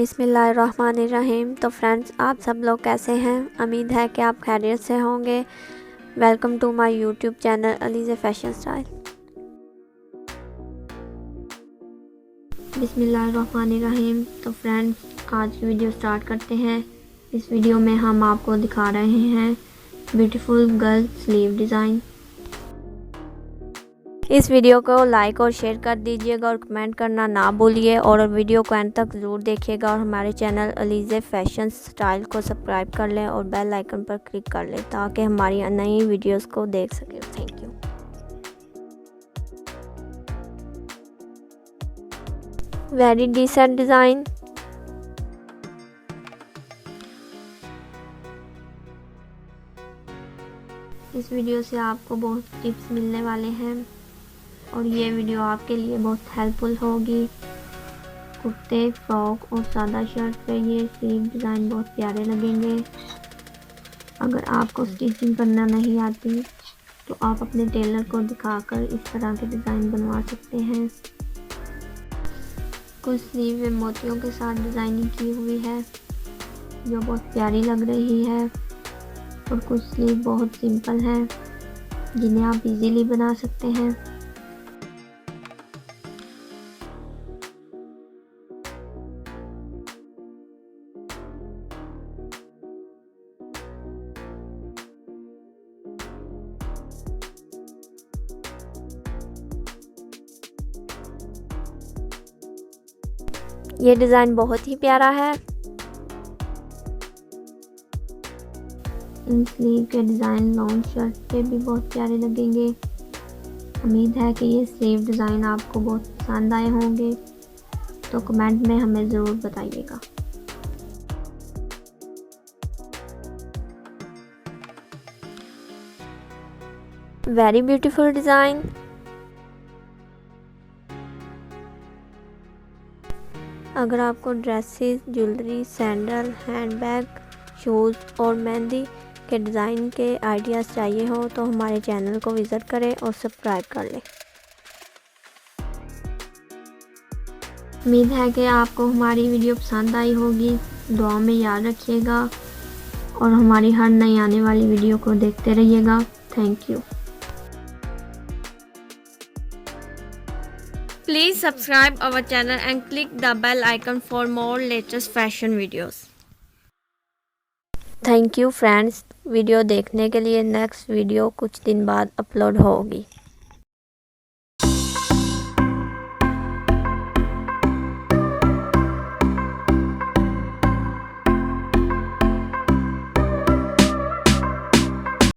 बिस्मिल्लाहिर्रहमानिर्रहीम। तो फ्रेंड्स, आप सब लोग कैसे हैं? उम्मीद है कि आप खैरियत से होंगे। Welcome to my YouTube channel Alizeh fashion style. बिस्मिल्लाहिर्रहमानिर्रहीम। तो फ्रेंड्स, आज की वीडियो स्टार्ट करते हैं। इस वीडियो में हम आपको दिखा रहे हैं ब्यूटीफुल गर्ल स्लीव डिज़ाइन। इस वीडियो को लाइक और शेयर कर दीजिएगा और कमेंट करना ना भूलिए, और वीडियो को एंड तक ज़रूर देखिएगा और हमारे चैनल अलीज़े फैशन स्टाइल को सब्सक्राइब कर लें और बेल आइकन पर क्लिक कर लें ताकि हमारी नई वीडियोस को देख सकें। Thank you. Very decent design. इस वीडियो से आपको बहुत टिप्स मिलने वाले हैं और ये वीडियो आपके लिए बहुत हेल्पफुल होगी। कुर्ते, फ्रॉक और सादा शर्ट पे ये स्लीव डिज़ाइन बहुत प्यारे लगेंगे। अगर आपको स्टिचिंग करना नहीं आती तो आप अपने टेलर को दिखाकर इस तरह के डिज़ाइन बनवा सकते हैं। कुछ स्लीव में मोतियों के साथ डिज़ाइनिंग की हुई है जो बहुत प्यारी लग रही है, और कुछ स्लीव बहुत सिंपल हैं जिन्हें आप इजीली बना सकते हैं। ये डिज़ाइन बहुत ही प्यारा है। इन स्लीव के डिज़ाइन लॉन्ग शर्ट पे भी बहुत प्यारे लगेंगे। उम्मीद है कि ये स्लीव डिज़ाइन आपको बहुत पसंद आए होंगे, तो कमेंट में हमें ज़रूर बताइएगा। Very beautiful design. अगर आपको dresses, jewellery, sandal, handbag, shoes और मेहंदी के डिज़ाइन के आइडियाज़ चाहिए हो तो हमारे चैनल को विज़िट करें और सब्सक्राइब कर लें। उम्मीद है कि आपको हमारी वीडियो पसंद आई होगी। दुआ में याद रखिएगा और हमारी हर नई आने वाली वीडियो को देखते रहिएगा। Thank you. Please subscribe our channel and click the bell icon for more latest fashion videos. Thank you friends, video देखने के लिए। नेक्स्ट वीडियो कुछ दिन बाद अपलोड होगी।